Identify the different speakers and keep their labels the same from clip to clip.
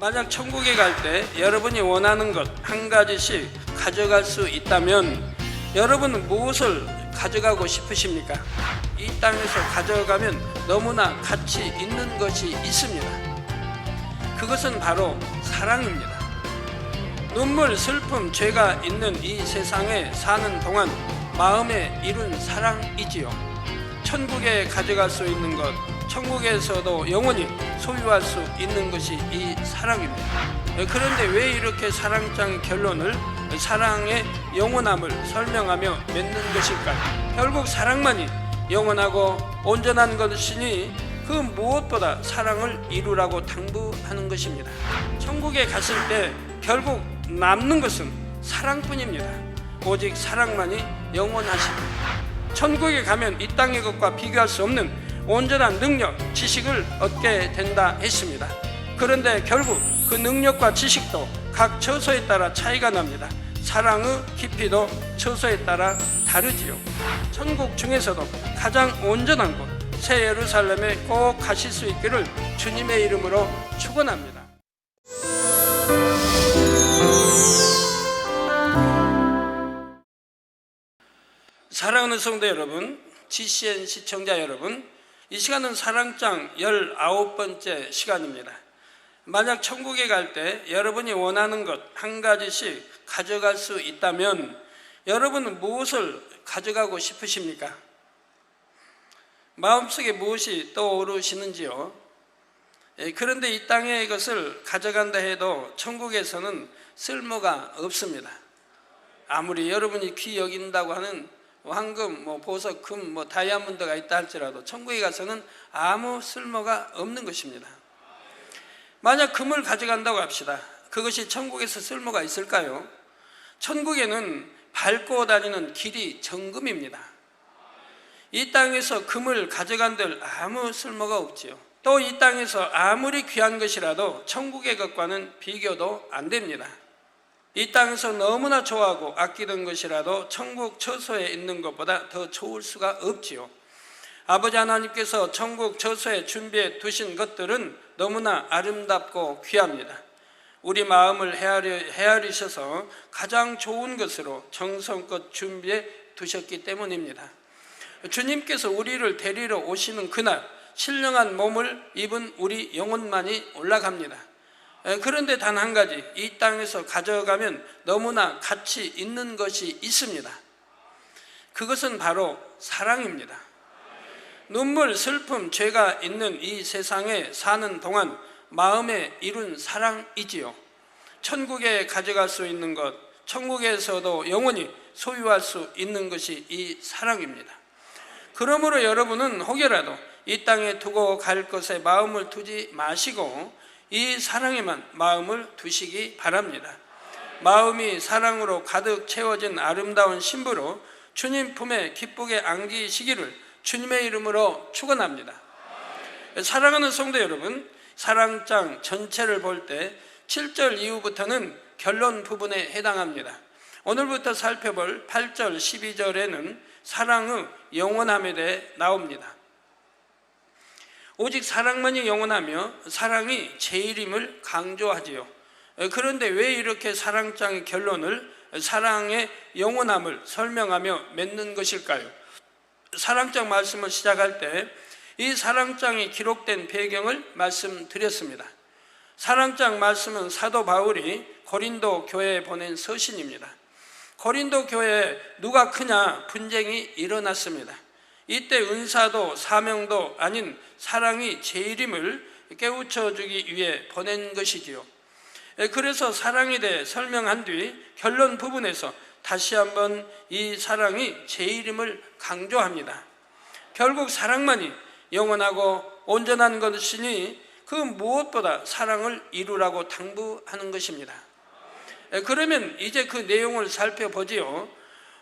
Speaker 1: 만약 천국에 갈 때 여러분이 원하는 것 한 가지씩 가져갈 수 있다면 여러분은 무엇을 가져가고 싶으십니까? 이 땅에서 가져가면 너무나 가치 있는 것이 있습니다. 그것은 바로 사랑입니다. 눈물, 슬픔, 죄가 있는 이 세상에 사는 동안 마음에 이룬 사랑이지요. 천국에 가져갈 수 있는 것, 천국에서도 영원히 소유할 수 있는 것이 이 사랑입니다. 그런데 왜 이렇게 사랑장 결론을 사랑의 영원함을 설명하며 맺는 것일까요? 결국 사랑만이 영원하고 온전한 것이니 그 무엇보다 사랑을 이루라고 당부하는 것입니다. 천국에 갔을 때 결국 남는 것은 사랑뿐입니다. 오직 사랑만이 영원하십니다. 천국에 가면 이 땅의 것과 비교할 수 없는 온전한 능력, 지식을 얻게 된다 했습니다. 그런데 결국 그 능력과 지식도 각 처소에 따라 차이가 납니다. 사랑의 깊이도 처소에 따라 다르지요. 천국 중에서도 가장 온전한 곳 새 예루살렘에 꼭 가실 수 있기를 주님의 이름으로 축원합니다. 사랑하는 성도 여러분, GCN 시청자 여러분, 이 시간은 사랑장 19번째 시간입니다. 만약 천국에 갈 때 여러분이 원하는 것 한 가지씩 가져갈 수 있다면 여러분은 무엇을 가져가고 싶으십니까? 마음속에 무엇이 떠오르시는지요? 그런데 이 땅의 것을 가져간다 해도 천국에서는 쓸모가 없습니다. 아무리 여러분이 귀 여긴다고 하는 황금, 보석, 금, 다이아몬드가 있다 할지라도 천국에 가서는 아무 쓸모가 없는 것입니다. 만약 금을 가져간다고 합시다. 그것이 천국에서 쓸모가 있을까요? 천국에는 밟고 다니는 길이 정금입니다. 이 땅에서 금을 가져간들 아무 쓸모가 없지요. 또 이 땅에서 아무리 귀한 것이라도 천국의 것과는 비교도 안 됩니다. 이 땅에서 너무나 좋아하고 아끼던 것이라도 천국 처소에 있는 것보다 더 좋을 수가 없지요. 아버지 하나님께서 천국 처소에 준비해 두신 것들은 너무나 아름답고 귀합니다. 우리 마음을 헤아리셔서 가장 좋은 것으로 정성껏 준비해 두셨기 때문입니다. 주님께서 우리를 데리러 오시는 그날 신령한 몸을 입은 우리 영혼만이 올라갑니다. 그런데 단 한 가지, 이 땅에서 가져가면 너무나 가치 있는 것이 있습니다. 그것은 바로 사랑입니다. 눈물, 슬픔, 죄가 있는 이 세상에 사는 동안 마음에 이룬 사랑이지요. 천국에 가져갈 수 있는 것, 천국에서도 영원히 소유할 수 있는 것이 이 사랑입니다. 그러므로 여러분은 혹여라도 이 땅에 두고 갈 것에 마음을 두지 마시고 이 사랑에만 마음을 두시기 바랍니다. 마음이 사랑으로 가득 채워진 아름다운 신부로 주님 품에 기쁘게 안기시기를 주님의 이름으로 축원합니다. 사랑하는 성도 여러분, 사랑장 전체를 볼 때 7절 이후부터는 결론 부분에 해당합니다. 오늘부터 살펴볼 8절, 12절에는 사랑의 영원함에 대해 나옵니다. 오직 사랑만이 영원하며 사랑이 제일임을 강조하지요. 그런데 왜 이렇게 사랑장의 결론을 사랑의 영원함을 설명하며 맺는 것일까요? 사랑장 말씀을 시작할 때 이 사랑장이 기록된 배경을 말씀드렸습니다. 사랑장 말씀은 사도 바울이 고린도 교회에 보낸 서신입니다. 고린도 교회에 누가 크냐 분쟁이 일어났습니다. 이때 은사도 사명도 아닌 사랑이 제일임을 깨우쳐주기 위해 보낸 것이지요. 그래서 사랑에 대해 설명한 뒤 결론 부분에서 다시 한번 이 사랑이 제일임을 강조합니다. 결국 사랑만이 영원하고 온전한 것이니 그 무엇보다 사랑을 이루라고 당부하는 것입니다. 그러면 이제 그 내용을 살펴보지요.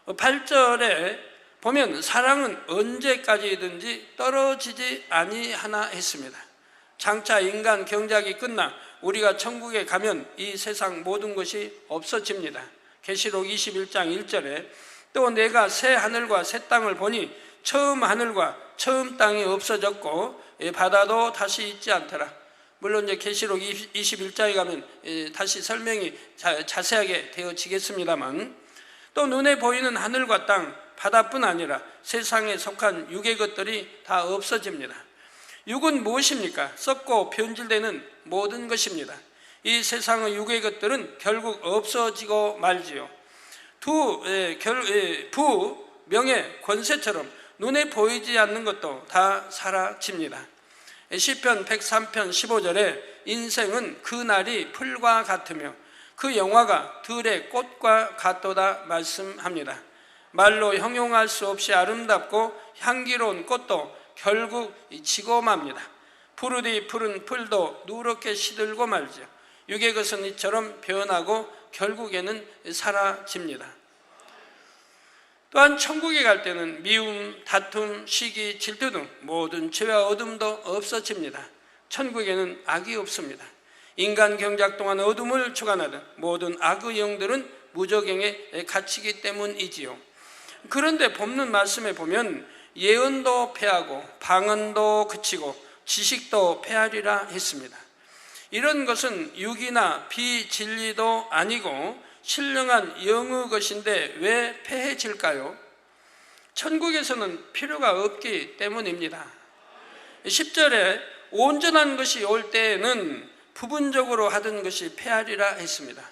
Speaker 1: 8절에 보면 사랑은 언제까지든지 떨어지지 아니하나 했습니다. 장차 인간 경작이 끝나 우리가 천국에 가면 이 세상 모든 것이 없어집니다. 계시록 21장 1절에 또 내가 새 하늘과 새 땅을 보니 처음 하늘과 처음 땅이 없어졌고 바다도 다시 있지 않더라. 물론 이제 계시록 21장에 가면 다시 설명이 자세하게 되어지겠습니다만, 또 눈에 보이는 하늘과 땅, 바다뿐 아니라 세상에 속한 육의 것들이 다 없어집니다. 육은 무엇입니까? 썩고 변질되는 모든 것입니다. 이 세상의 육의 것들은 결국 없어지고 말지요. 부, 명예, 권세처럼 눈에 보이지 않는 것도 다 사라집니다. 시편 103편 15절에 인생은 그 날이 풀과 같으며 그 영화가 들의 꽃과 같도다 말씀합니다. 말로 형용할 수 없이 아름답고 향기로운 꽃도 결국 지고 맙니다. 푸르디 푸른 풀도 누렇게 시들고 말죠. 육의 것은 이처럼 변하고 결국에는 사라집니다. 또한 천국에 갈 때는 미움, 다툼, 시기, 질투 등 모든 죄와 어둠도 없어집니다. 천국에는 악이 없습니다. 인간 경작 동안 어둠을 주관하던 모든 악의 영들은 무저갱에 갇히기 때문이지요. 그런데 본문 말씀에 보면 예언도 패하고 방언도 그치고 지식도 패하리라 했습니다. 이런 것은 육이나 비진리도 아니고 신령한 영의 것인데 왜 패해질까요? 천국에서는 필요가 없기 때문입니다. 10절에 온전한 것이 올 때에는 부분적으로 하던 것이 패하리라 했습니다.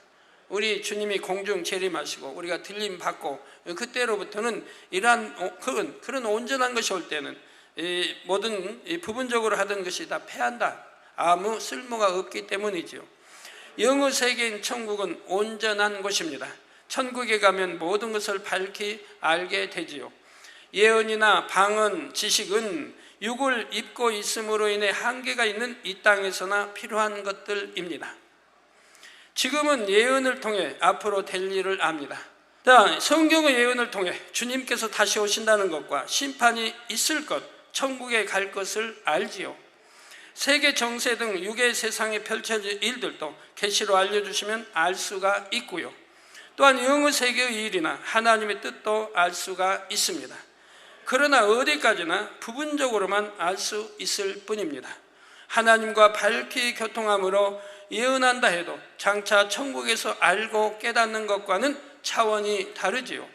Speaker 1: 우리 주님이 공중 재림하시고 우리가 들림 받고 그때로부터는 이러한 그런 온전한 것이 올 때는 모든 부분적으로 하던 것이 다 패한다. 아무 쓸모가 없기 때문이죠. 영의 세계인 천국은 온전한 곳입니다. 천국에 가면 모든 것을 밝히 알게 되지요. 예언이나 방언, 지식은 육을 입고 있음으로 인해 한계가 있는 이 땅에서나 필요한 것들입니다. 지금은 예언을 통해 앞으로 될 일을 압니다. 성경의 예언을 통해 주님께서 다시 오신다는 것과 심판이 있을 것, 천국에 갈 것을 알지요. 세계 정세 등 육의 세상에 펼쳐질 일들도 계시로 알려주시면 알 수가 있고요. 또한 영의 세계의 일이나 하나님의 뜻도 알 수가 있습니다. 그러나 어디까지나 부분적으로만 알 수 있을 뿐입니다. 하나님과 밝히 교통함으로 예언한다 해도 장차 천국에서 알고 깨닫는 것과는 차원이 다르지요.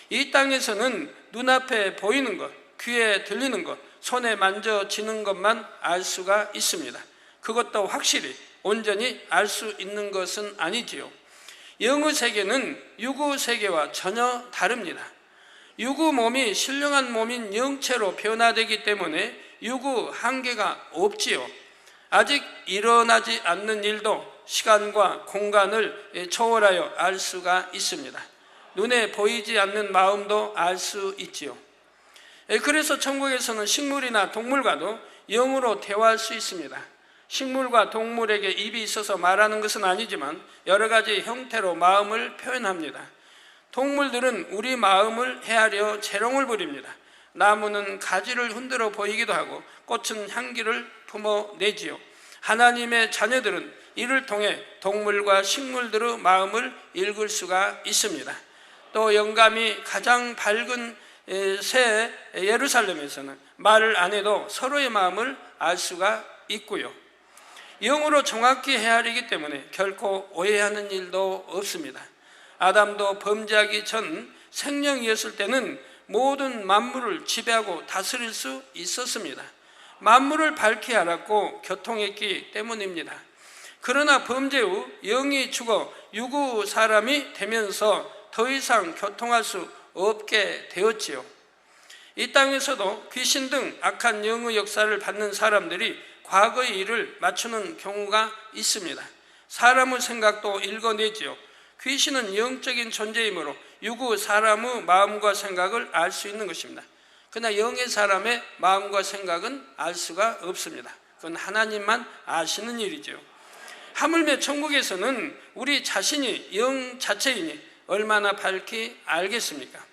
Speaker 1: 이 땅에서는 눈앞에 보이는 것, 귀에 들리는 것, 손에 만져지는 것만 알 수가 있습니다. 그것도 확실히 온전히 알 수 있는 것은 아니지요. 영의 세계는 육의 세계와 전혀 다릅니다. 육의 몸이 신령한 몸인 영체로 변화되기 때문에 육의 한계가 없지요. 아직 일어나지 않는 일도 시간과 공간을 초월하여 알 수가 있습니다. 눈에 보이지 않는 마음도 알 수 있지요. 그래서 천국에서는 식물이나 동물과도 영으로 대화할 수 있습니다. 식물과 동물에게 입이 있어서 말하는 것은 아니지만 여러 가지 형태로 마음을 표현합니다. 동물들은 우리 마음을 헤아려 재롱을 부립니다. 나무는 가지를 흔들어 보이기도 하고 꽃은 향기를 품어내지요. 하나님의 자녀들은 이를 통해 동물과 식물들의 마음을 읽을 수가 있습니다. 또 영감이 가장 밝은 새 예루살렘에서는 말을 안 해도 서로의 마음을 알 수가 있고요. 영으로 정확히 헤아리기 때문에 결코 오해하는 일도 없습니다. 아담도 범죄하기 전 생명이었을 때는 모든 만물을 지배하고 다스릴 수 있었습니다. 만물을 밝히 알았고 교통했기 때문입니다. 그러나 범죄 후 영이 죽어 육의 사람이 되면서 더 이상 교통할 수 없게 되었지요. 이 땅에서도 귀신 등 악한 영의 역사를 받는 사람들이 과거의 일을 맞추는 경우가 있습니다. 사람의 생각도 읽어내지요. 귀신은 영적인 존재이므로 육의 사람의 마음과 생각을 알 수 있는 것입니다. 그러나 영의 사람의 마음과 생각은 알 수가 없습니다. 그건 하나님만 아시는 일이죠. 하물며 천국에서는 우리 자신이 영 자체이니 얼마나 밝히 알겠습니까?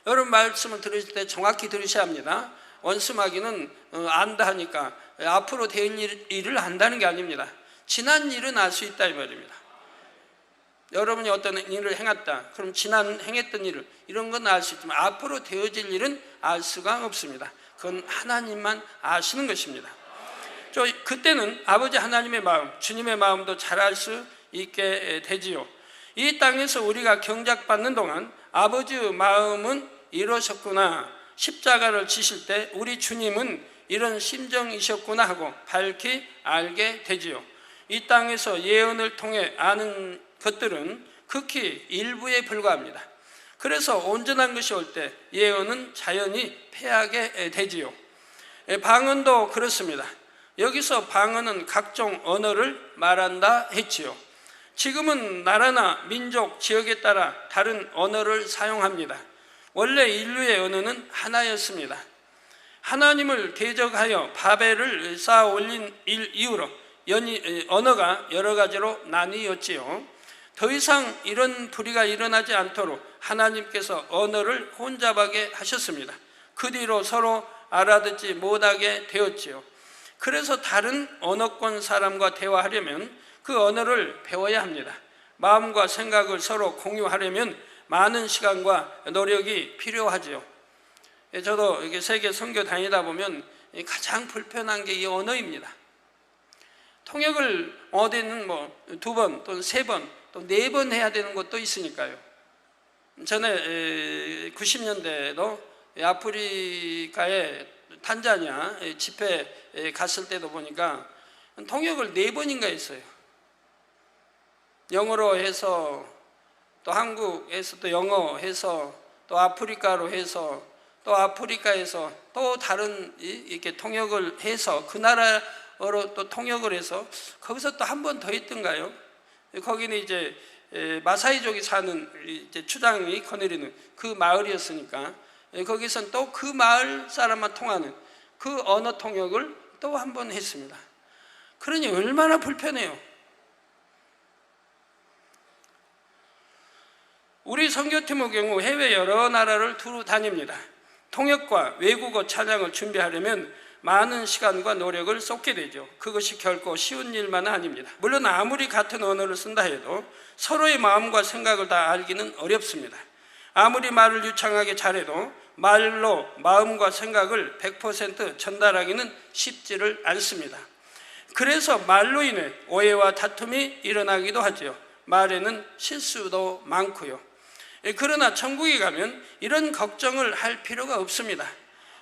Speaker 1: 여러분 말씀을 들으실 때 정확히 들으셔야 합니다. 원수마귀는 안다 하니까 앞으로 될 일을 안다는 게 아닙니다. 지난 일은 알 수 있다 이 말입니다. 여러분이 어떤 일을 행했다 그럼 지난 행했던 일을 이런 건 알 수 있지만 앞으로 되어질 일은 알 수가 없습니다. 그건 하나님만 아시는 것입니다. 그때는 아버지 하나님의 마음, 주님의 마음도 잘 알 수 있게 되지요. 이 땅에서 우리가 경작받는 동안 아버지의 마음은 이루셨구나, 십자가를 지실 때 우리 주님은 이런 심정이셨구나 하고 밝히 알게 되지요. 이 땅에서 예언을 통해 아는 것들은 극히 일부에 불과합니다. 그래서 온전한 것이 올 때 예언은 자연히 패하게 되지요. 방언도 그렇습니다. 여기서 방언은 각종 언어를 말한다 했지요. 지금은 나라나 민족, 지역에 따라 다른 언어를 사용합니다. 원래 인류의 언어는 하나였습니다. 하나님을 대적하여 바벨을 쌓아 올린 이후로 언어가 여러 가지로 나뉘었지요. 더 이상 이런 불의가 일어나지 않도록 하나님께서 언어를 혼잡하게 하셨습니다. 그 뒤로 서로 알아듣지 못하게 되었지요. 그래서 다른 언어권 사람과 대화하려면 그 언어를 배워야 합니다. 마음과 생각을 서로 공유하려면 많은 시간과 노력이 필요하지요. 저도 이렇게 세계 선교 다니다 보면 가장 불편한 게 이 언어입니다. 통역을 어디는 2번 또는 3번 또 4번 해야 되는 것도 있으니까요. 전에 90년대에도 아프리카의 탄자니아 집회 갔을 때도 보니까 통역을 4번인가 했어요. 영어로 해서 또 한국에서 또 영어 해서 또 아프리카로 해서 또 아프리카에서 또 다른 이렇게 통역을 해서 그 나라로 또 통역을 해서 거기서 또 한 번 더 있던가요? 거기는 이제 마사이족이 사는 이제 추장이 거느리는 그 마을이었으니까 거기선 또 그 마을 사람만 통하는 그 언어 통역을 또 한 번 했습니다. 그러니 얼마나 불편해요. 우리 선교팀의 경우 해외 여러 나라를 두루 다닙니다. 통역과 외국어 찬양을 준비하려면 많은 시간과 노력을 쏟게 되죠. 그것이 결코 쉬운 일만은 아닙니다. 물론 아무리 같은 언어를 쓴다 해도 서로의 마음과 생각을 다 알기는 어렵습니다. 아무리 말을 유창하게 잘해도 말로 마음과 생각을 100% 전달하기는 쉽지를 않습니다. 그래서 말로 인해 오해와 다툼이 일어나기도 하죠. 말에는 실수도 많고요. 그러나 천국에 가면 이런 걱정을 할 필요가 없습니다.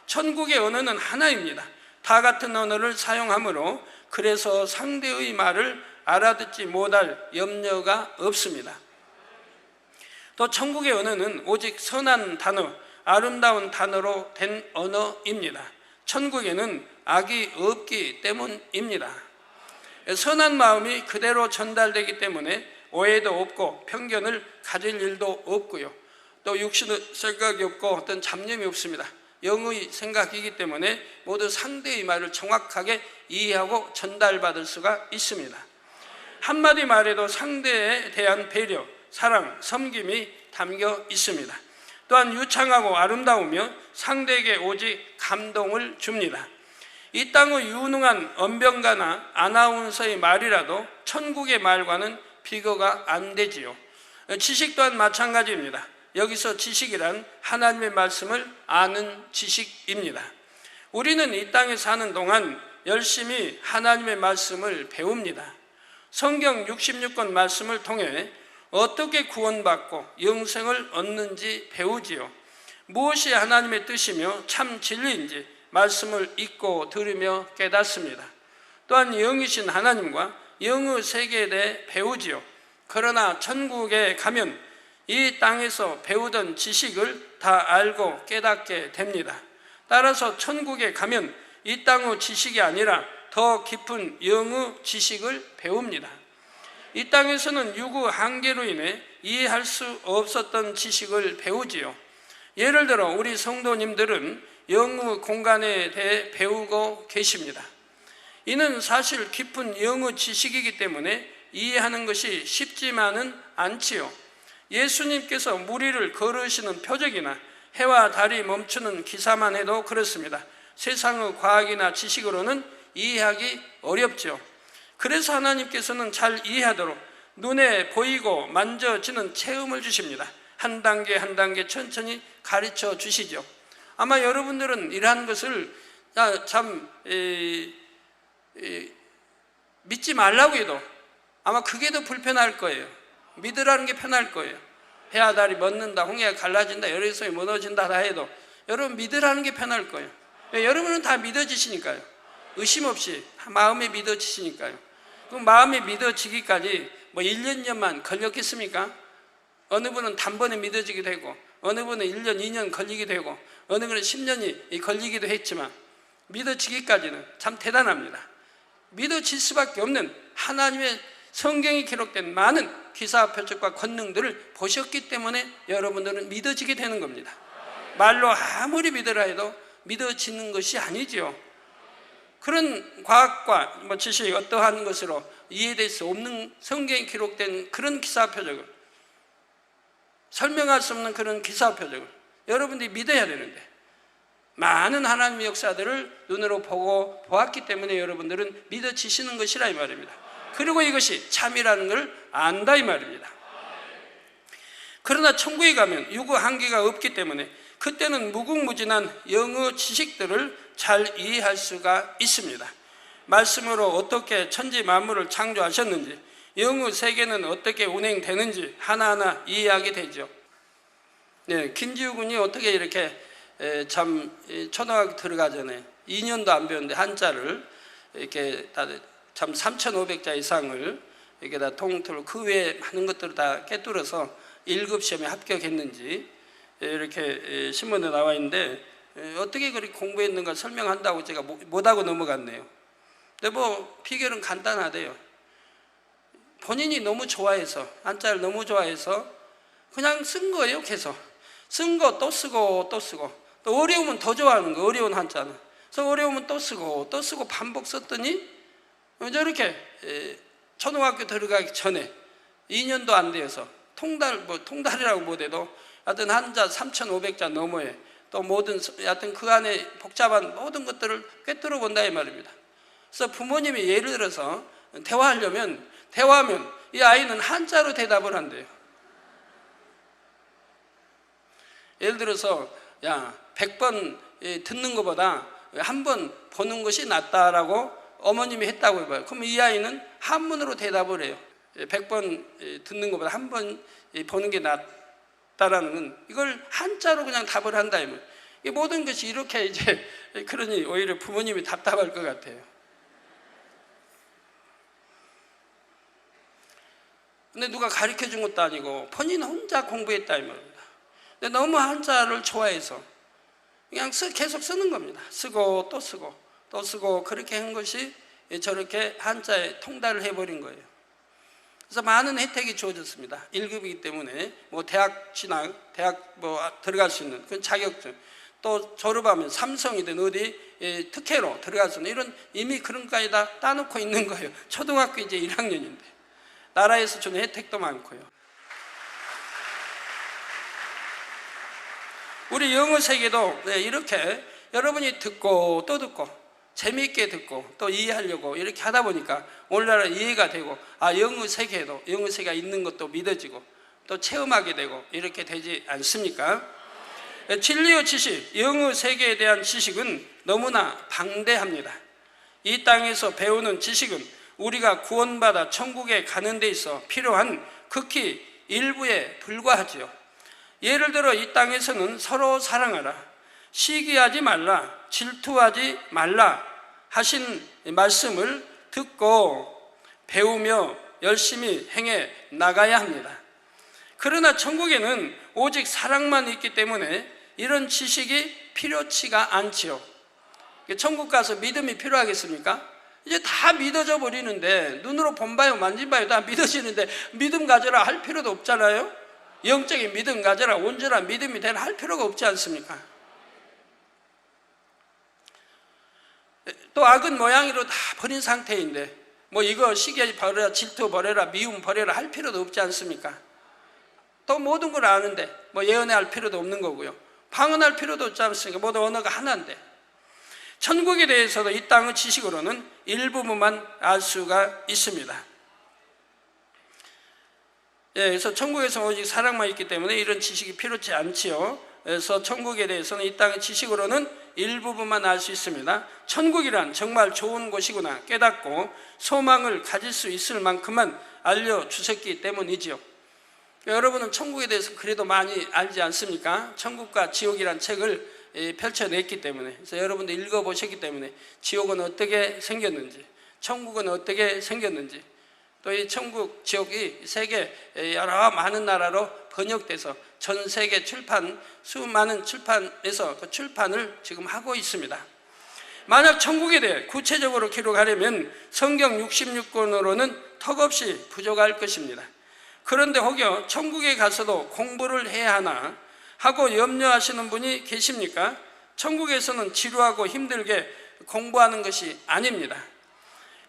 Speaker 1: 천국의 언어는 하나입니다. 다 같은 언어를 사용하므로 그래서 상대의 말을 알아듣지 못할 염려가 없습니다. 또 천국의 언어는 오직 선한 단어, 아름다운 단어로 된 언어입니다. 천국에는 악이 없기 때문입니다. 선한 마음이 그대로 전달되기 때문에 오해도 없고 편견을 가질 일도 없고요. 또 육신의 생각이 없고 어떤 잡념이 없습니다. 영의 생각이기 때문에 모두 상대의 말을 정확하게 이해하고 전달받을 수가 있습니다. 한마디 말에도 상대에 대한 배려, 사랑, 섬김이 담겨 있습니다. 또한 유창하고 아름다우며 상대에게 오직 감동을 줍니다. 이 땅의 유능한 언변가나 아나운서의 말이라도 천국의 말과는 비교가 안 되지요. 지식 또한 마찬가지입니다. 여기서 지식이란 하나님의 말씀을 아는 지식입니다. 우리는 이 땅에 사는 동안 열심히 하나님의 말씀을 배웁니다. 성경 66권 말씀을 통해 어떻게 구원받고 영생을 얻는지 배우지요. 무엇이 하나님의 뜻이며 참 진리인지 말씀을 읽고 들으며 깨닫습니다. 또한 영이신 하나님과 영의 세계에 대해 배우지요. 그러나 천국에 가면 이 땅에서 배우던 지식을 다 알고 깨닫게 됩니다. 따라서 천국에 가면 이 땅의 지식이 아니라 더 깊은 영의 지식을 배웁니다. 이 땅에서는 육의 한계로 인해 이해할 수 없었던 지식을 배우지요. 예를 들어 우리 성도님들은 영의 공간에 대해 배우고 계십니다. 이는 사실 깊은 영의 지식이기 때문에 이해하는 것이 쉽지만은 않지요. 예수님께서 무리를 걸으시는 표적이나 해와 달이 멈추는 기사만 해도 그렇습니다. 세상의 과학이나 지식으로는 이해하기 어렵죠. 그래서 하나님께서는 잘 이해하도록 눈에 보이고 만져지는 체험을 주십니다. 한 단계 한 단계 천천히 가르쳐 주시죠. 아마 여러분들은 이러한 것을 참 믿지 말라고 해도 아마 그게 더 불편할 거예요. 믿으라는 게 편할 거예요. 해와 달이 멎는다, 홍해가 갈라진다, 열애성이 무너진다 다 해도 여러분 믿으라는 게 편할 거예요. 여러분은 다 믿어지시니까요. 의심 없이 마음에 믿어지시니까요. 그 마음에 믿어지기까지 뭐 1년, 2년만 걸렸겠습니까? 어느 분은 단번에 믿어지기도 하고, 어느 분은 1년, 2년 걸리기도 하고, 어느 분은 10년이 걸리기도 했지만 믿어지기까지는 참 대단합니다. 믿어질 수밖에 없는 하나님의 성경에 기록된 많은 기사와 표적과 권능들을 보셨기 때문에 여러분들은 믿어지게 되는 겁니다. 말로 아무리 믿으라 해도 믿어지는 것이 아니지요. 그런 과학과 지식 어떠한 것으로 이해될 수 없는 성경에 기록된 그런 기사와 표적을, 설명할 수 없는 그런 기사와 표적을 여러분들이 믿어야 되는데, 많은 하나님의 역사들을 눈으로 보고 보았기 때문에 여러분들은 믿어지시는 것이라 이 말입니다. 그리고 이것이 참이라는 걸 안다 이 말입니다. 그러나 천국에 가면 유구 한계가 없기 때문에 그때는 무궁무진한 영어 지식들을 잘 이해할 수가 있습니다. 말씀으로 어떻게 천지 만물을 창조하셨는지, 영어 세계는 어떻게 운행되는지 하나하나 이해하게 되죠. 네, 김지우 군이 어떻게 이렇게 참 초등학교 들어가기 전에 2년도 안 배웠는데 한자를 이렇게 참 3,500자 이상을 이렇게 다 통틀어 그 외에 많은 것들을 다 깨뚫어서 1급 시험에 합격했는지 이렇게 신문에 나와 있는데, 어떻게 그렇게 공부했는가 설명한다고 제가 못하고 넘어갔네요. 근데 뭐 비결은 간단하대요. 본인이 너무 좋아해서, 한자를 너무 좋아해서 그냥 쓴 거예요. 계속 쓴 거 또 쓰고 또 쓰고, 또 어려우면 더 좋아하는 거, 어려운 한자는. 그래서 어려우면 또 쓰고 또 쓰고 반복 썼더니 저렇게 초등학교 들어가기 전에 2년도 안 되어서 통달이라고 못해도 하여튼 한자 3,500자 넘어에 또 모든 하여튼 그 안에 복잡한 모든 것들을 꿰뚫어 본다 이 말입니다. 그래서 부모님이 예를 들어서 대화하면 이 아이는 한자로 대답을 한대요. 예를 들어서 100번 듣는 것보다 한 번 보는 것이 낫다라고 어머님이 했다고 해봐요. 그럼 이 아이는 한문으로 대답을 해요. 100번 듣는 것보다 한 번 보는 게 낫다라는 건 이걸 한자로 그냥 답을 한다. 이 모든 것이 이렇게 이제 그러니 오히려 부모님이 답답할 것 같아요. 근데 누가 가르쳐 준 것도 아니고 본인 혼자 공부했다 이 말입니다. 근데 너무 한자를 좋아해서 그냥 계속 쓰는 겁니다. 쓰고 또 쓰고 또 쓰고 그렇게 한 것이 저렇게 한자에 통달을 해버린 거예요. 그래서 많은 혜택이 주어졌습니다. 1급이기 때문에 대학 진학, 대학 들어갈 수 있는 그런 자격증, 또 졸업하면 삼성이든 어디 특혜로 들어갈 수 있는 이런 이미 그런 것까지 다 따놓고 있는 거예요. 초등학교 이제 1학년인데 나라에서 주는 혜택도 많고요. 우리 영어 세계도 이렇게 여러분이 듣고 또 듣고 재미있게 듣고 또 이해하려고 이렇게 하다 보니까 오늘날 이해가 되고, 영어 세계에도 영어 세계가 있는 것도 믿어지고 또 체험하게 되고 이렇게 되지 않습니까? 진리의 지식, 영어 세계에 대한 지식은 너무나 방대합니다. 이 땅에서 배우는 지식은 우리가 구원받아 천국에 가는 데 있어 필요한 극히 일부에 불과하지요. 예를 들어 이 땅에서는 서로 사랑하라, 시기하지 말라, 질투하지 말라 하신 말씀을 듣고 배우며 열심히 행해 나가야 합니다. 그러나 천국에는 오직 사랑만 있기 때문에 이런 지식이 필요치가 않지요. 천국 가서 믿음이 필요하겠습니까? 이제 다 믿어져 버리는데, 눈으로 본봐요 만진봐요 다 믿어지는데 믿음 가져라 할 필요도 없잖아요. 영적인 믿음 가져라, 온전한 믿음이 되라 할 필요가 없지 않습니까? 또 악은 모양이로 다 버린 상태인데 이거 시기 버려라, 질투 버려라, 미움 버려라 할 필요도 없지 않습니까? 또 모든 걸 아는데 예언할 필요도 없는 거고요. 방언할 필요도 없지 않습니까? 모두 언어가 하나인데. 천국에 대해서도 이 땅의 지식으로는 일부분만 알 수가 있습니다. 그래서 천국에서 오직 사랑만 있기 때문에 이런 지식이 필요치 않지요. 그래서 천국에 대해서는 이 땅의 지식으로는 일부분만 알 수 있습니다. 천국이란 정말 좋은 곳이구나 깨닫고 소망을 가질 수 있을 만큼만 알려주셨기 때문이지요. 여러분은 천국에 대해서 그래도 많이 알지 않습니까? 천국과 지옥이란 책을 펼쳐냈기 때문에, 그래서 여러분도 읽어보셨기 때문에 지옥은 어떻게 생겼는지, 천국은 어떻게 생겼는지, 또 이 천국, 지옥이 세계 여러 많은 나라로 번역돼서 전 세계 출판, 수많은 출판에서 그 출판을 지금 하고 있습니다. 만약 천국에 대해 구체적으로 기록하려면 성경 66권으로는 턱없이 부족할 것입니다. 그런데 혹여 천국에 가서도 공부를 해야 하나 하고 염려하시는 분이 계십니까? 천국에서는 지루하고 힘들게 공부하는 것이 아닙니다.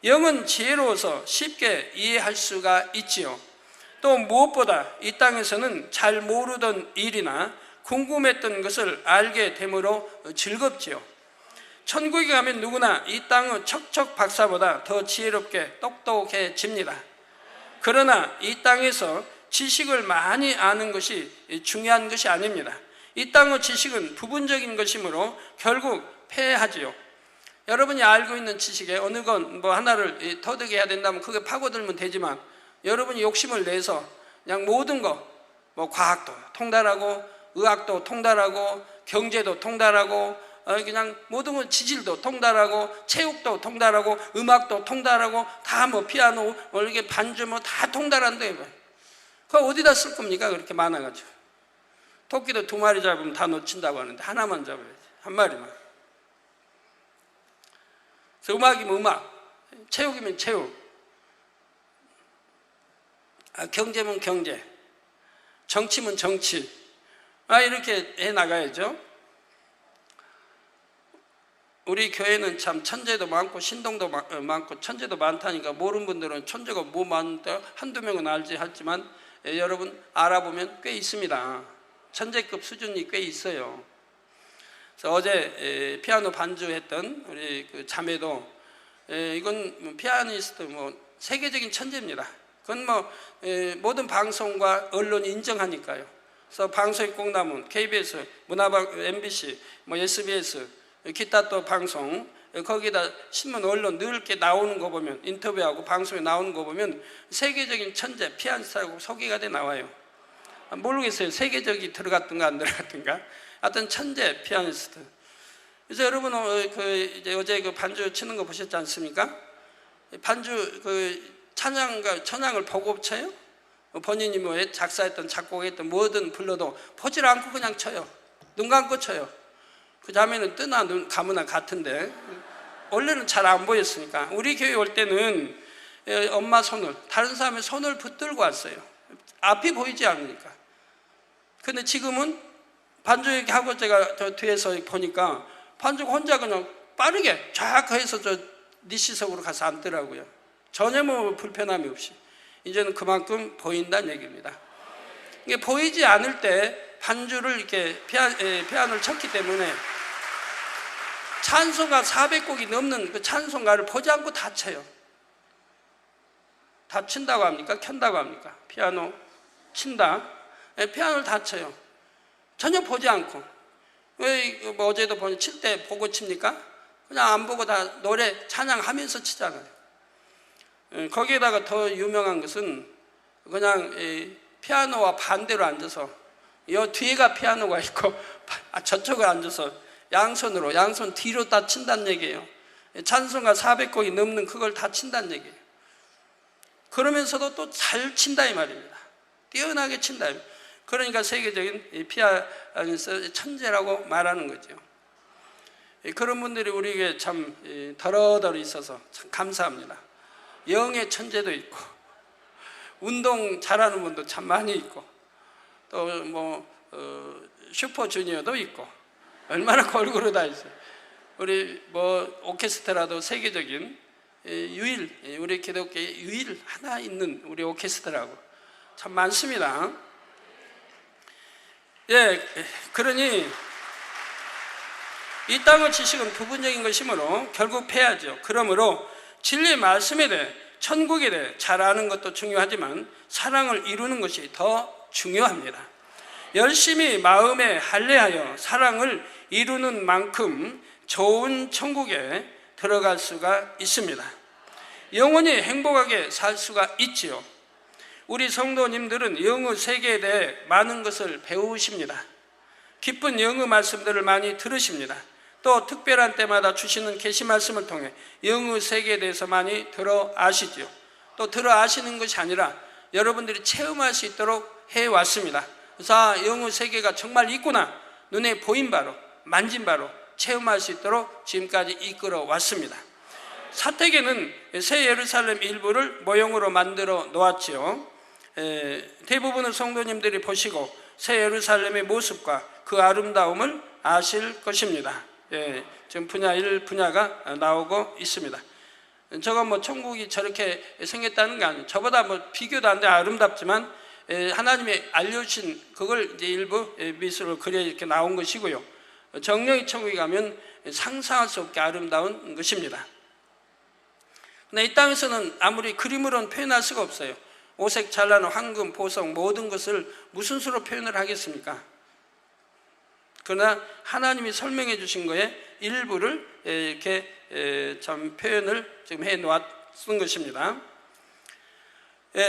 Speaker 1: 영은 지혜로워서 쉽게 이해할 수가 있지요. 또 무엇보다 이 땅에서는 잘 모르던 일이나 궁금했던 것을 알게 되므로 즐겁지요. 천국에 가면 누구나 이 땅의 척척 박사보다 더 지혜롭게 똑똑해집니다. 그러나 이 땅에서 지식을 많이 아는 것이 중요한 것이 아닙니다. 이 땅의 지식은 부분적인 것이므로 결국 패하지요. 여러분이 알고 있는 지식에 어느 건 뭐 하나를 터득해야 된다면 그게 파고들면 되지만, 여러분이 욕심을 내서 그냥 모든 거, 뭐 과학도 통달하고 의학도 통달하고 경제도 통달하고 그냥 모든 건 지질도 통달하고 체육도 통달하고 음악도 통달하고 다 뭐 피아노 뭐 이렇게 반주 뭐 다 통달한대. 그거 어디다 쓸 겁니까? 그렇게 많아가지고. 토끼도 2마리 잡으면 다 놓친다고 하는데 하나만 잡아야지, 한 마리만. 그래서 음악이면 음악, 체육이면 체육, 경제면 경제, 정치면 정치, 이렇게 해나가야죠. 우리 교회는 참 천재도 많고 신동도 많고 천재도 많다니까 모르는 분들은 천재가 뭐 많은데 한두 명은 알지 하지만 여러분 알아보면 꽤 있습니다. 천재급 수준이 꽤 있어요. 그래서 어제 피아노 반주했던 우리 그 자매도 이건 피아니스트 뭐 세계적인 천재입니다. 그건 뭐 모든 방송과 언론이 인정하니까요. 그래서 방송이 꼭 나면 KBS, 문화방, MBC, 뭐 SBS, 기타 또 방송, 거기다 신문, 언론 늘 이렇게 나오는 거 보면, 인터뷰하고 방송에 나오는 거 보면 세계적인 천재 피아니스트라고 소개가 돼 나와요. 모르겠어요. 세계적이 들어갔든가 안 들어갔든가. 하여튼 천재 피아니스트. 그래서 여러분 이제 어제 그 반주 치는 거 보셨지 않습니까? 반주 찬양가 천양을 보고 쳐요. 본인이 뭐 작사했던 작곡했던 뭐든 불러도 보질 않고 그냥 쳐요. 눈 감고 쳐요. 그 자매는 뜨나 눈 감으나 같은데 원래는 잘 안 보였으니까. 우리 교회 올 때는 엄마 손을, 다른 사람의 손을 붙들고 왔어요. 앞이 보이지 않으니까. 근데 지금은 반주 이렇게 하고 제가 저 뒤에서 보니까 반주가 혼자 그냥 빠르게 쫙 해서 저 니시석으로 가서 앉더라고요. 전혀 뭐 불편함이 없이. 이제는 그만큼 보인다는 얘기입니다. 이게 보이지 않을 때 반주를 이렇게 피아노를 쳤기 때문에 찬송가 400곡이 넘는 그 찬송가를 보지 않고 다 쳐요. 다 친다고 합니까? 켠다고 합니까? 피아노 친다. 피아노를 다 쳐요. 전혀 보지 않고. 왜 뭐 어제도 보니 칠 때 보고 칩니까? 그냥 안 보고 다 노래 찬양하면서 치잖아요. 거기에다가 더 유명한 것은 그냥 피아노와 반대로 앉아서 이 뒤에가 피아노가 있고 저쪽에 앉아서 양손 뒤로 다 친다는 얘기예요. 찬송가 400곡이 넘는 그걸 다 친다는 얘기예요. 그러면서도 또 잘 친다 이 말입니다. 뛰어나게 친다. 그러니까 세계적인 피아니스트 천재라고 말하는 거죠. 그런 분들이 우리에게 참 더러더러 있어서 참 감사합니다. 영의 천재도 있고 운동 잘하는 분도 참 많이 있고 또 뭐 슈퍼주니어도 있고 얼마나 골고루 다 있어요. 우리 뭐 오케스트라도 세계적인 우리 기독교의 유일 하나 있는 우리 오케스트라고 참 많습니다. 그러니 이 땅의 지식은 부분적인 것이므로 결국 패하죠. 그러므로 진리의 말씀에 대해 천국에 대해 잘 아는 것도 중요하지만 사랑을 이루는 것이 더 중요합니다. 열심히 마음에 할례하여 사랑을 이루는 만큼 좋은 천국에 들어갈 수가 있습니다. 영원히 행복하게 살 수가 있지요. 우리 성도님들은 영의 세계에 대해 많은 것을 배우십니다. 기쁜 영의 말씀들을 많이 들으십니다. 또 특별한 때마다 주시는 계시 말씀을 통해 영의 세계에 대해서 많이 들어 아시죠. 또 들어 아시는 것이 아니라 여러분들이 체험할 수 있도록 해왔습니다. 그래서 영의 세계가 정말 있구나, 눈에 보인 바로, 만진 바로 체험할 수 있도록 지금까지 이끌어 왔습니다. 사택에는 새 예루살렘 일부를 모형으로 만들어 놓았지요. 대부분의 성도님들이 보시고 새 예루살렘의 모습과 그 아름다움을 아실 것입니다. 지금 분야 1 분야가 나오고 있습니다. 저거 뭐 천국이 저렇게 생겼다는 게 아니에요. 저보다 뭐 비교도 안 돼 아름답지만 하나님이 알려주신 그걸 이제 일부 미술로 그려 이렇게 나온 것이고요. 정령의 천국에 가면 상상할 수 없게 아름다운 것입니다. 근데 이 땅에서는 아무리 그림으로는 표현할 수가 없어요. 오색 찬란한 황금, 보석 모든 것을 무슨 수로 표현을 하겠습니까? 그러나 하나님이 설명해 주신 거에 일부를 이렇게 참 표현을 지금 해 놓았던 것입니다.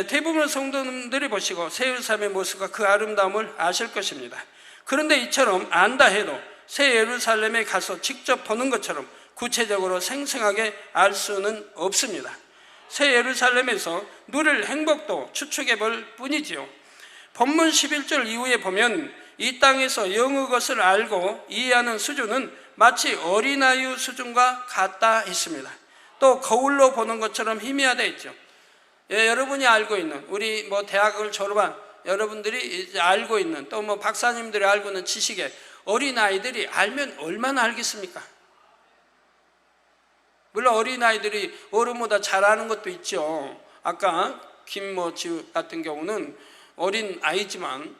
Speaker 1: 대부분 성도님들이 보시고 새 예루살렘의 모습과 그 아름다움을 아실 것입니다. 그런데 이처럼 안다 해도 새 예루살렘에 가서 직접 보는 것처럼 구체적으로 생생하게 알 수는 없습니다. 새 예루살렘에서 누릴 행복도 추측해 볼 뿐이지요. 본문 11절 이후에 보면 이 땅에서 영의 것을 알고 이해하는 수준은 마치 어린아이 수준과 같다 했습니다. 또 거울로 보는 것처럼 희미하다 했죠. 여러분이 알고 있는, 우리 뭐 대학을 졸업한 여러분들이 이제 알고 있는, 또 뭐 박사님들이 알고 있는 지식에 어린아이들이 알면 얼마나 알겠습니까? 물론 어린아이들이 어른보다 잘 아는 것도 있죠. 아까 김모지 같은 경우는 어린아이지만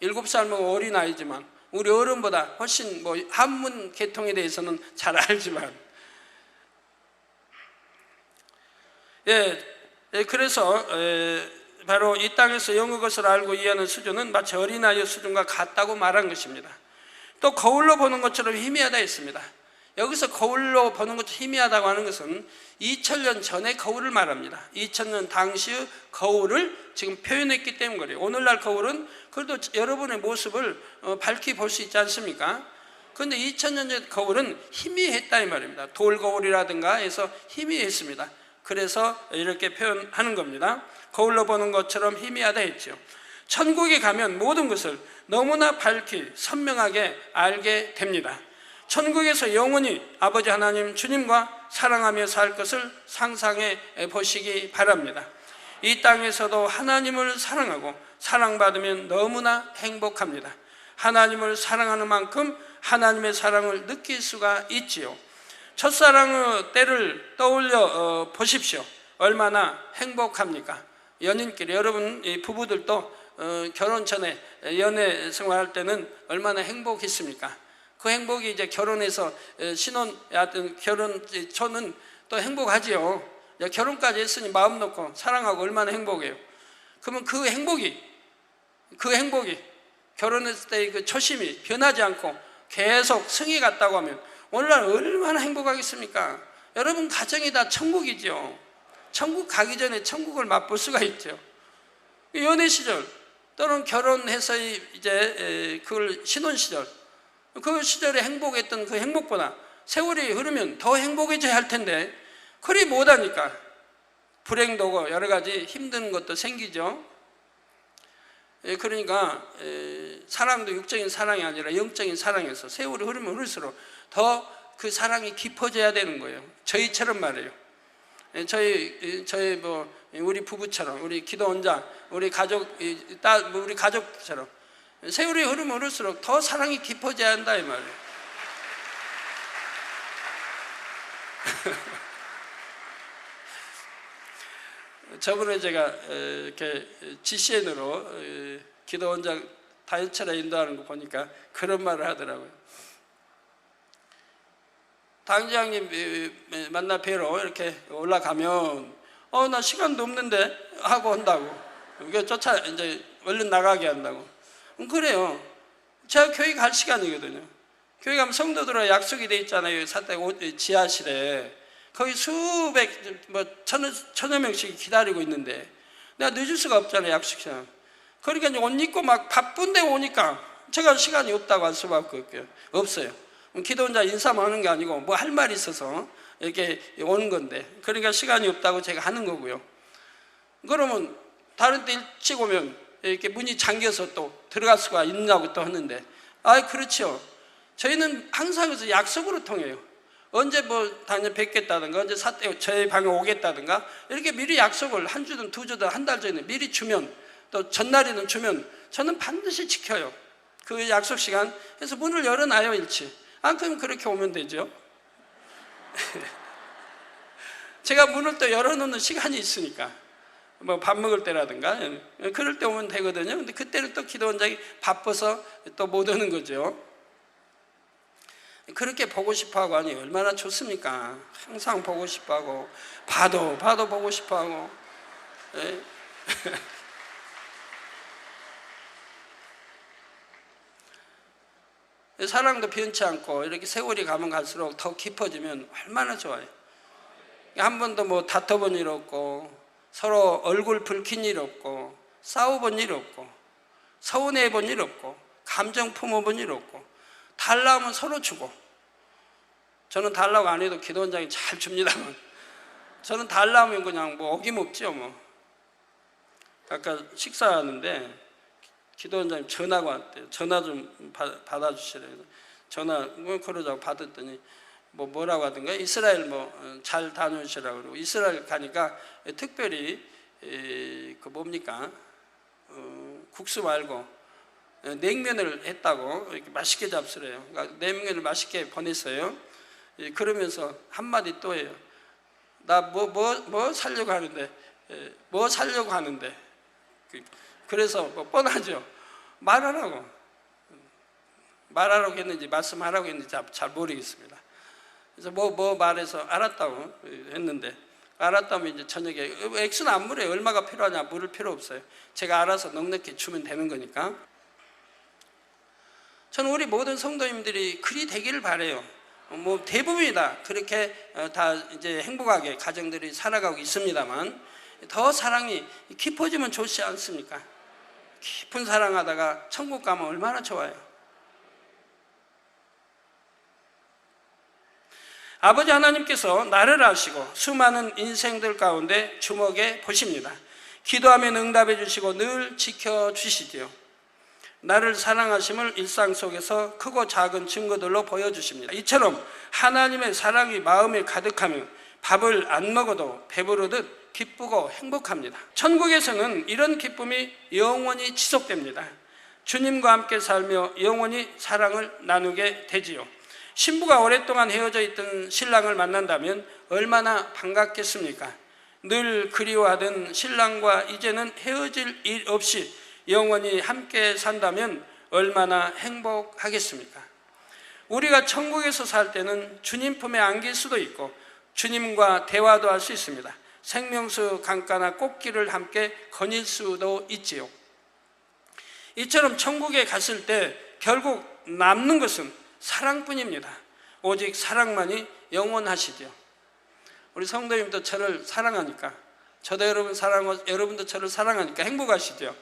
Speaker 1: 7살 먹은 어린아이지만 우리 어른보다 훨씬 뭐 한문 계통에 대해서는 잘 알지만 그래서 바로 이 땅에서 영의 것을 알고 이해하는 수준은 마치 어린아이의 수준과 같다고 말한 것입니다. 또 거울로 보는 것처럼 희미하다 했습니다. 여기서 거울로 보는 것도 희미하다고 하는 것은 2000년 전의 거울을 말합니다. 2000년 당시의 거울을 지금 표현했기 때문에 그래요. 오늘날 거울은 그래도 여러분의 모습을 밝히 볼 수 있지 않습니까? 그런데 2000년 전 거울은 희미했다 이 말입니다. 돌거울이라든가 해서 희미했습니다. 그래서 이렇게 표현하는 겁니다. 거울로 보는 것처럼 희미하다 했죠. 천국에 가면 모든 것을 너무나 밝히 선명하게 알게 됩니다. 천국에서 영원히 아버지 하나님 주님과 사랑하며 살 것을 상상해 보시기 바랍니다. 이 땅에서도 하나님을 사랑하고 사랑받으면 너무나 행복합니다. 하나님을 사랑하는 만큼 하나님의 사랑을 느낄 수가 있지요. 첫사랑의 때를 떠올려 보십시오. 얼마나 행복합니까? 연인끼리, 여러분 부부들도 결혼 전에 연애 생활할 때는 얼마나 행복했습니까? 그 행복이 이제 결혼해서 신혼, 결혼 초는 또 행복하지요. 결혼까지 했으니 마음 놓고 사랑하고 얼마나 행복해요. 그러면 그 행복이 결혼했을 때의 그 초심이 변하지 않고 계속 성이 갔다고 하면 오늘날 얼마나 행복하겠습니까? 여러분 가정이 다 천국이죠. 천국 가기 전에 천국을 맛볼 수가 있죠. 연애 시절 또는 결혼해서 이제 그걸 신혼 시절, 그 시절에 행복했던 그 행복보다 세월이 흐르면 더 행복해져야 할 텐데 그리 못하니까 불행도고 여러 가지 힘든 것도 생기죠. 그러니까 사랑도 육적인 사랑이 아니라 영적인 사랑에서 세월이 흐르면 흐를수록 더 그 사랑이 깊어져야 되는 거예요. 저희처럼 말이에요. 저희 뭐 우리 부부처럼, 우리 기도원자, 우리 가족처럼 세월이 흐르면 흐를수록 더 사랑이 깊어져야 한다 이 말이에요. 저번에 제가 이렇게 GCN으로 기도원장 다연체라 인도하는 거 보니까 그런 말을 하더라고요. 당장님 만나 뵈러 이렇게 올라가면 나 시간도 없는데 하고 온다고. 이게 이제 얼른 나가게 한다고. 그래요. 제가 교회 갈 시간이거든요. 교회 가면 성도들하고 약속이 돼 있잖아요. 지하실에 거의 수백, 천여 명씩 기다리고 있는데 내가 늦을 수가 없잖아요, 약속 시간. 그러니까 이제 옷 입고 막 바쁜데 오니까 제가 시간이 없다고 할 수밖에 없어요. 기도 혼자 인사만 하는 게 아니고 뭐 할 말이 있어서 이렇게 오는 건데, 그러니까 시간이 없다고 제가 하는 거고요. 그러면 다른 때 일찍 오면 이렇게 문이 잠겨서 또 들어갈 수가 있냐고 또 하는데, 그렇죠. 저희는 항상 그래서 약속으로 통해요. 언제 뭐 다녀 뵙겠다든가, 언제 저희 방에 오겠다든가, 이렇게 미리 약속을 한 주든 두 주든 한 달 전에 미리 주면, 또 전날에는 주면 저는 반드시 지켜요. 그 약속 시간. 그래서 문을 열어놔요, 일찍. 그럼 그렇게 오면 되죠. 제가 문을 또 열어놓는 시간이 있으니까, 뭐 밥 먹을 때라든가 그럴 때 오면 되거든요. 근데 그때는 또 기도 원장이 바빠서 또 못 오는 거죠. 그렇게 보고 싶어하고 하니 얼마나 좋습니까? 항상 보고 싶어하고 봐도 보고 싶어하고. 사랑도 변치 않고 이렇게 세월이 가면 갈수록 더 깊어지면 얼마나 좋아요. 한 번도 뭐 다퉈본 일 없고, 서로 얼굴 붉힌 일 없고, 싸워본 일 없고, 서운해본 일 없고, 감정 품어본 일 없고, 달라면 서로 주고. 저는 달라고 안 해도 기도 원장이 잘 줍니다만, 저는 달라면 그냥 뭐 어김없죠 뭐. 아까 식사하는데 기도 원장님 전화가 왔대요. 전화 좀 받아주시래요. 전화 그러자고 받았더니 뭐라고 하던가, 이스라엘 잘 다녀오시라고 그러고, 이스라엘 가니까 특별히 그 뭡니까, 국수 말고 냉면을 했다고, 이렇게 맛있게 잡수래요. 그러니까 냉면을 맛있게 보냈어요. 그러면서 한마디 또 해요. 나 뭐 살려고 하는데, 뭐 살려고 하는데. 그래서 뭐 뻔하죠. 말하라고 했는지 말씀하라고 했는지 잘 모르겠습니다. 그래서 뭐 말해서 알았다고 했는데, 알았다면 이제 저녁에 액수는 안 물어요. 얼마가 필요하냐 물을 필요 없어요. 제가 알아서 넉넉히 주면 되는 거니까. 저는 우리 모든 성도님들이 그리 되기를 바라요. 뭐 대부분이 다 그렇게 다 이제 행복하게 가정들이 살아가고 있습니다만, 더 사랑이 깊어지면 좋지 않습니까? 깊은 사랑하다가 천국 가면 얼마나 좋아요. 아버지 하나님께서 나를 아시고 수많은 인생들 가운데 주목해 보십니다. 기도하면 응답해 주시고 늘 지켜주시지요. 나를 사랑하심을 일상 속에서 크고 작은 증거들로 보여주십니다. 이처럼 하나님의 사랑이 마음에 가득하면 밥을 안 먹어도 배부르듯 기쁘고 행복합니다. 천국에서는 이런 기쁨이 영원히 지속됩니다. 주님과 함께 살며 영원히 사랑을 나누게 되지요. 신부가 오랫동안 헤어져 있던 신랑을 만난다면 얼마나 반갑겠습니까? 늘 그리워하던 신랑과 이제는 헤어질 일 없이 영원히 함께 산다면 얼마나 행복하겠습니까? 우리가 천국에서 살 때는 주님 품에 안길 수도 있고 주님과 대화도 할 수 있습니다. 생명수 강가나 꽃길을 함께 거닐 수도 있지요. 이처럼 천국에 갔을 때 결국 남는 것은 사랑뿐입니다. 오직 사랑만이 영원하시죠. 우리 성도님도 저를 사랑하니까, 저도 여러분 사랑하고 여러분도 저를 사랑하니까 행복하시죠.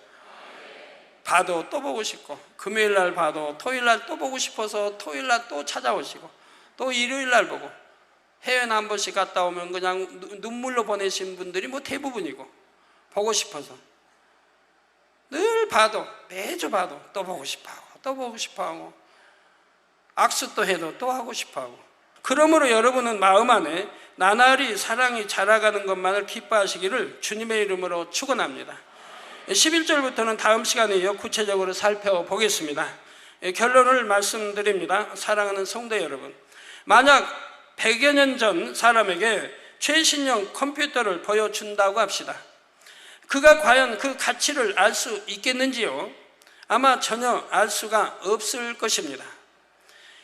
Speaker 1: 봐도 또 보고 싶고, 금요일 날 봐도 토요일 날 또 보고 싶어서 토요일 날 또 찾아오시고, 또 일요일 날 보고, 해외나 한 번씩 갔다 오면 그냥 눈물로 보내신 분들이 뭐 대부분이고, 보고 싶어서 늘 봐도, 매주 봐도 또 보고 싶어하고 또 보고 싶어하고, 악수 또 해도 또 하고 싶어하고. 그러므로 여러분은 마음 안에 나날이 사랑이 자라가는 것만을 기뻐하시기를 주님의 이름으로 축원합니다. 11절부터는 다음 시간에 이어 구체적으로 살펴보겠습니다. 결론을 말씀드립니다. 사랑하는 성도 여러분, 만약 100여 년 전 사람에게 최신형 컴퓨터를 보여준다고 합시다. 그가 과연 그 가치를 알 수 있겠는지요? 아마 전혀 알 수가 없을 것입니다.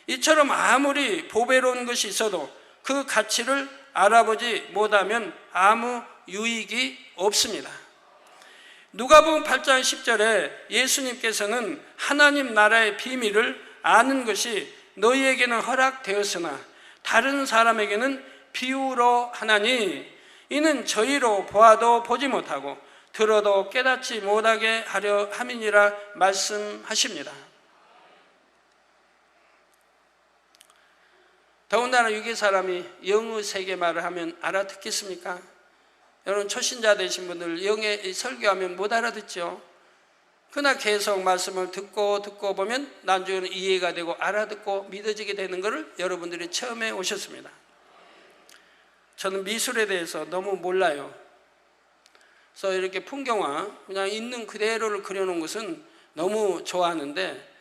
Speaker 1: 이처럼 아무리 보배로운 것이 있어도 그 가치를 알아보지 못하면 아무 유익이 없습니다. 누가복음 8장 10절에 예수님께서는 하나님 나라의 비밀을 아는 것이 너희에게는 허락되었으나 다른 사람에게는 비유로 하나니 이는 저희로 보아도 보지 못하고 들어도 깨닫지 못하게 하려 함이니라 말씀하십니다. 더군다나 유괴 사람이 영의 세계 말을 하면 알아듣겠습니까? 여러분 초신자 되신 분들 영의 설교하면 못 알아듣죠. 그러나 계속 말씀을 듣고 보면 나중에는 이해가 되고 알아듣고 믿어지게 되는 것을 여러분들이 처음에 오셨습니다. 저는 미술에 대해서 너무 몰라요. 그래서 이렇게 풍경화 그냥 있는 그대로를 그려놓은 것은 너무 좋아하는데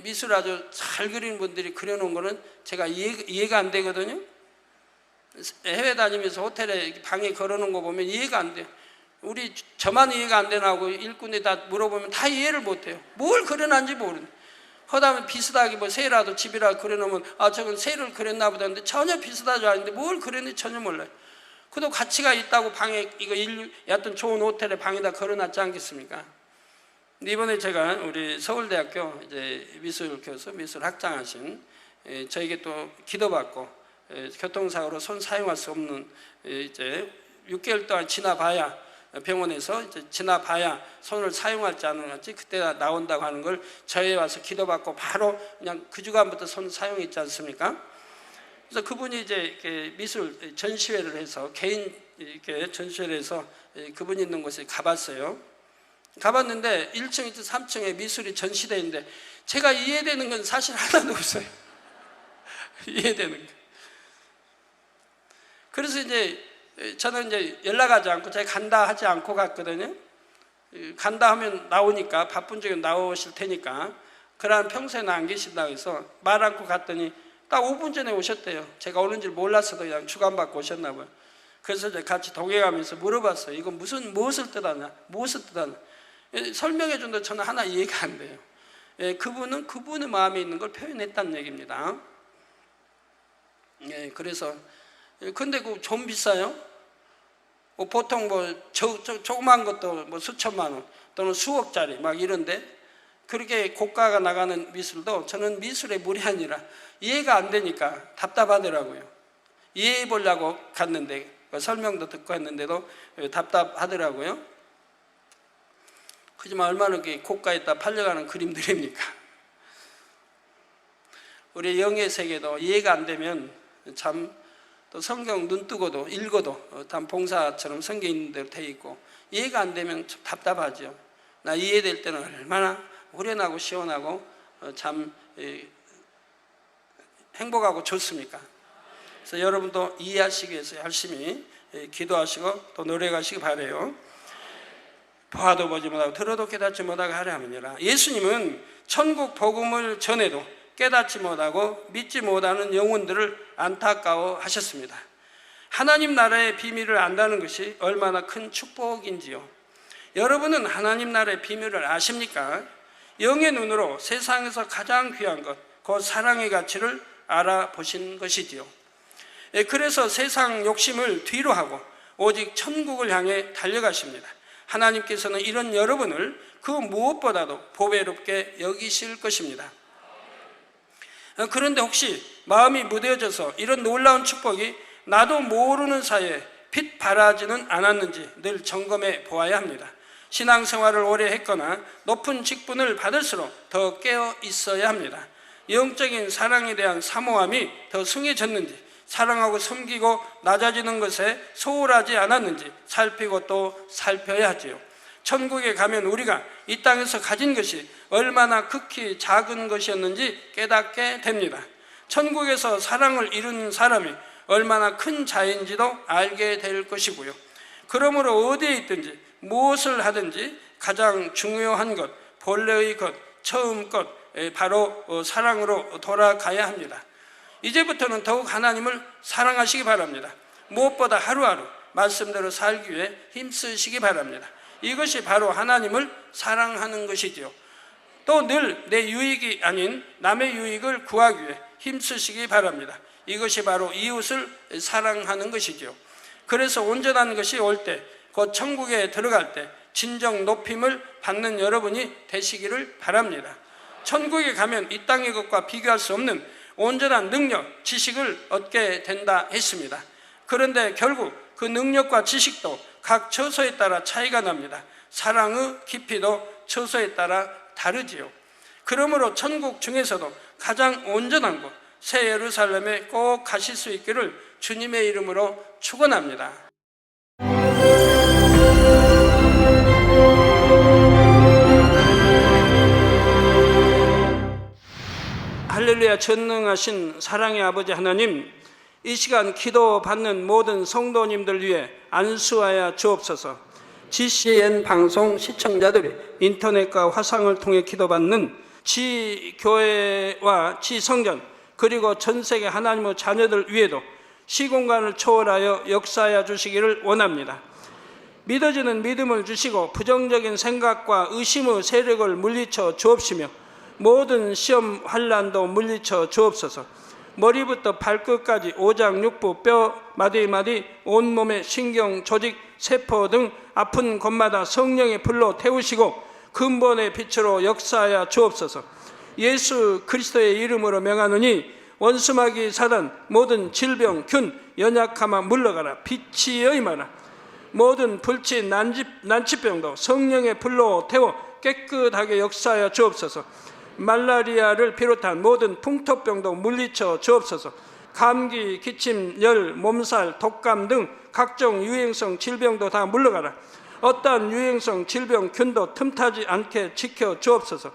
Speaker 1: 미술 아주 잘 그리는 분들이 그려놓은 거는 제가 이해가 안 되거든요. 해외 다니면서 호텔에 방에 걸어놓은 거 보면 이해가 안 돼요. 저만 이해가 안 되나 하고 일꾼에 다 물어보면 다 이해를 못 해요. 뭘 그려놨는지 모르는. 허다면 비슷하게 뭐 새라도 집이라 그려놓으면 저건 새를 그렸나 보다 하는데 전혀 비슷하지 않은데 뭘 그렸는지 전혀 몰라요. 그래도 가치가 있다고 방에 여하튼 좋은 호텔에 방에다 걸어놨지 않겠습니까? 근데 이번에 제가 우리 서울대학교 이제 미술 교수, 미술 학장하신 저에게 또 기도받고 교통사고로 손 사용할 수 없는 이제 6개월 동안 지나봐야 병원에서 이제 지나봐야 손을 사용할지 안 할지 그때 나온다고 하는 걸 저에 와서 기도받고 바로 그냥 그 주간부터 손 사용했지 않습니까? 그래서 그분이 이제 이렇게 미술 전시회를 해서 개인 이렇게 전시회를 해서 그분이 있는 곳에 가봤어요. 가봤는데 1층, 2층, 3층에 미술이 전시되어 있는데 제가 이해되는 건 사실 하나도 없어요. 이해되는 게. 그래서 이제 저는 이제 연락하지 않고 제가 간다 하지 않고 갔거든요. 간다 하면 나오니까 바쁜 중에 나오실 테니까 그러나 평소에는 안 계신다고 해서 말 않고 갔더니 딱 5분 전에 오셨대요. 제가 오는 줄 몰랐어도 그냥 주관받고 오셨나 봐요. 그래서 이제 같이 동행하면서 물어봤어요. 이건 무엇을 뜻하냐? 무엇을 뜻하냐? 설명해 준다 저는 하나 이해가 안 돼요. 그분은 그분의 마음에 있는 걸 표현했다는 얘기입니다. 그래서 근데 그거 좀 비싸요? 보통 조그만 것도 수천만 원 또는 수억짜리 막 이런데 그렇게 고가가 나가는 미술도 저는 미술의 물이 아니라 이해가 안 되니까 답답하더라고요. 이해해 보려고 갔는데 설명도 듣고 했는데도 답답하더라고요. 하지만 얼마나 고가에다 팔려가는 그림들입니까? 우리 영의 세계도 이해가 안 되면 참 또 성경 눈 뜨고도 읽어도 참 봉사처럼 성경 있는 대로 돼 있고 이해가 안 되면 좀 답답하죠. 나 이해될 때는 얼마나 후련하고 시원하고 참 행복하고 좋습니까? 그래서 여러분도 이해하시기 위해서 열심히 기도하시고 또 노력하시기 바라요. 보아도 보지 못하고 들어도 깨닫지 못하게 하려 함이니라. 예수님은 천국 복음을 전해도 깨닫지 못하고 믿지 못하는 영혼들을 안타까워 하셨습니다. 하나님 나라의 비밀을 안다는 것이 얼마나 큰 축복인지요. 여러분은 하나님 나라의 비밀을 아십니까? 영의 눈으로 세상에서 가장 귀한 것, 그 사랑의 가치를 알아보신 것이지요. 그래서 세상 욕심을 뒤로 하고 오직 천국을 향해 달려가십니다. 하나님께서는 이런 여러분을 그 무엇보다도 보배롭게 여기실 것입니다. 그런데 혹시 마음이 무뎌져서 이런 놀라운 축복이 나도 모르는 사이에 빛 발하지는 않았는지 늘 점검해 보아야 합니다. 신앙생활을 오래 했거나 높은 직분을 받을수록 더 깨어 있어야 합니다. 영적인 사랑에 대한 사모함이 더 승해졌는지, 사랑하고 섬기고 낮아지는 것에 소홀하지 않았는지 살피고 또 살펴야 하지요. 천국에 가면 우리가 이 땅에서 가진 것이 얼마나 극히 작은 것이었는지 깨닫게 됩니다. 천국에서 사랑을 이루는 사람이 얼마나 큰 자인지도 알게 될 것이고요. 그러므로 어디에 있든지 무엇을 하든지 가장 중요한 것, 본래의 것, 처음 것, 바로 사랑으로 돌아가야 합니다. 이제부터는 더욱 하나님을 사랑하시기 바랍니다. 무엇보다 하루하루 말씀대로 살기 위해 힘쓰시기 바랍니다. 이것이 바로 하나님을 사랑하는 것이지요. 또 늘 내 유익이 아닌 남의 유익을 구하기 위해 힘쓰시기 바랍니다. 이것이 바로 이웃을 사랑하는 것이지요. 그래서 온전한 것이 올 때, 곧 천국에 들어갈 때 진정 높임을 받는 여러분이 되시기를 바랍니다. 천국에 가면 이 땅의 것과 비교할 수 없는 온전한 능력, 지식을 얻게 된다 했습니다. 그런데 결국 그 능력과 지식도 각 처소에 따라 차이가 납니다. 사랑의 깊이도 처소에 따라 다르지요. 그러므로 천국 중에서도 가장 온전한 곳, 새 예루살렘에 꼭 가실 수 있기를 주님의 이름으로 축원합니다. 할렐루야. 전능하신 사랑의 아버지 하나님, 이 시간 기도받는 모든 성도님들 위해 안수하여 주옵소서. GCN 방송 시청자들이 인터넷과 화상을 통해 기도받는 지교회와 지성전 그리고 전세계 하나님의 자녀들 위에도 시공간을 초월하여 역사하여 주시기를 원합니다. 믿어지는 믿음을 주시고 부정적인 생각과 의심의 세력을 물리쳐 주옵시며 모든 시험 환난도 물리쳐 주옵소서. 머리부터 발끝까지 오장육부, 뼈, 마디마디, 온몸의 신경, 조직, 세포 등 아픈 곳마다 성령의 불로 태우시고 근본의 빛으로 역사하여 주옵소서. 예수 그리스도의 이름으로 명하노니 원수마귀 사단 모든 질병, 균, 연약함아 물러가라. 빛이 임하라. 모든 불치, 난치병도 성령의 불로 태워 깨끗하게 역사하여 주옵소서. 말라리아를 비롯한 모든 풍토병도 물리쳐 주옵소서. 감기, 기침, 열, 몸살, 독감 등 각종 유행성 질병도 다 물러가라. 어떠한 유행성 질병, 균도 틈타지 않게 지켜 주옵소서.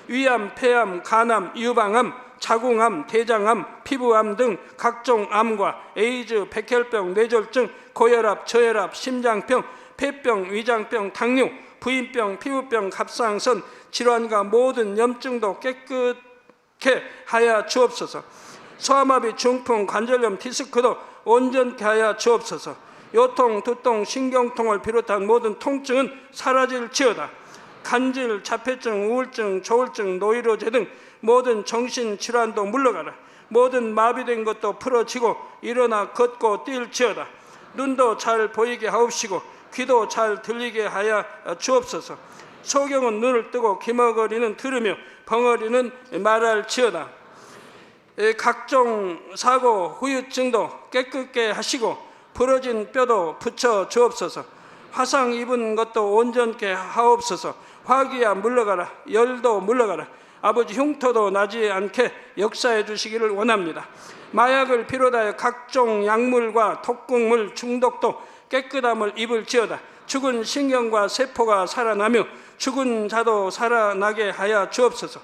Speaker 1: 위암, 폐암, 간암, 유방암, 자궁암, 대장암, 피부암 등 각종 암과 에이즈, 백혈병, 뇌졸중, 고혈압, 저혈압, 심장병, 폐병, 위장병, 당뇨, 부인병, 피부병, 갑상선 질환과 모든 염증도 깨끗게 하여 주옵소서. 소아마비, 중풍, 관절염, 디스크도 온전케 하여 주옵소서. 요통, 두통, 신경통을 비롯한 모든 통증은 사라질지어다. 간질, 자폐증, 우울증, 조울증, 노이로제 등 모든 정신질환도 물러가라. 모든 마비된 것도 풀어지고 일어나 걷고 뛸지어다. 눈도 잘 보이게 하옵시고 귀도 잘 들리게 하여 주옵소서. 소경은 눈을 뜨고 기머거리는 들으며 벙어리는 말할지어다. 각종 사고, 후유증도 깨끗게 하시고 부러진 뼈도 붙여 주옵소서. 화상 입은 것도 온전케 하옵소서. 화기야 물러가라. 열도 물러가라. 아버지 흉터도 나지 않게 역사해 주시기를 원합니다. 마약을 비롯하여 각종 약물과 독극물 중독도 깨끗함을 입을지어다. 죽은 신경과 세포가 살아나며 죽은 자도 살아나게 하여 주옵소서.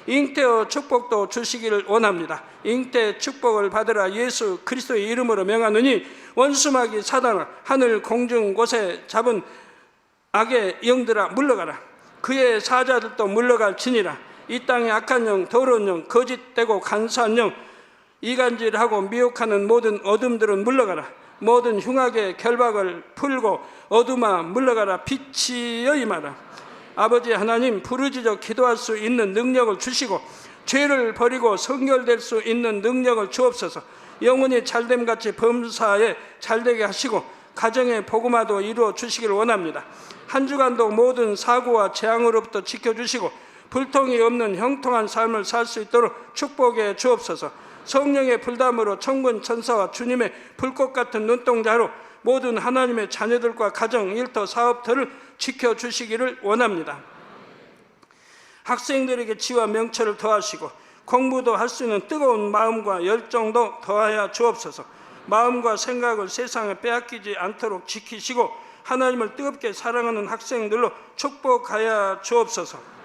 Speaker 1: 잉태의 축복도 주시기를 원합니다. 잉태 축복을 받으라. 예수 그리스도의 이름으로 명하노니 원수마귀 사단아 하늘 공중 곳에 잡은 악의 영들아 물러가라. 그의 사자들도 물러갈지니라. 이 땅의 악한 영, 더러운 영, 거짓되고 간사한 영, 이간질하고 미혹하는 모든 어둠들은 물러가라. 모든 흉악의 결박을 풀고 어둠아 물러가라. 빛이 임하라. 아버지 하나님, 부르짖어 기도할 수 있는 능력을 주시고 죄를 버리고 성결될 수 있는 능력을 주옵소서. 영혼이 잘됨같이 범사에 잘되게 하시고 가정의 복음화도 이루어 주시기를 원합니다. 한 주간도 모든 사고와 재앙으로부터 지켜주시고 불통이 없는 형통한 삶을 살 수 있도록 축복해 주옵소서. 성령의 불담으로 천군 천사와 주님의 불꽃 같은 눈동자로 모든 하나님의 자녀들과 가정, 일터, 사업터를 지켜주시기를 원합니다. 학생들에게 지와 명철을 더하시고 공부도 할 수 있는 뜨거운 마음과 열정도 더하여 주옵소서. 마음과 생각을 세상에 빼앗기지 않도록 지키시고 하나님을 뜨겁게 사랑하는 학생들로 축복하여 주옵소서.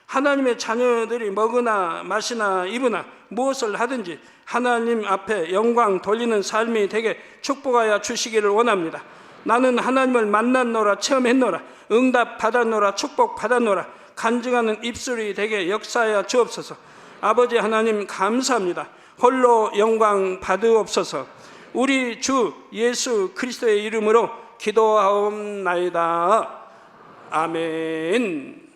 Speaker 1: 하나님의 자녀들이 먹으나 마시나 입으나 무엇을 하든지 하나님 앞에 영광 돌리는 삶이 되게 축복하여 주시기를 원합니다. 나는 하나님을 만났노라, 체험했노라, 응답 받았노라, 축복 받았노라, 간증하는 입술이 되게 역사하여 주옵소서. 아버지 하나님 감사합니다. 홀로 영광 받으옵소서. 우리 주 예수 그리스도의 이름으로 기도하옵나이다. 아멘.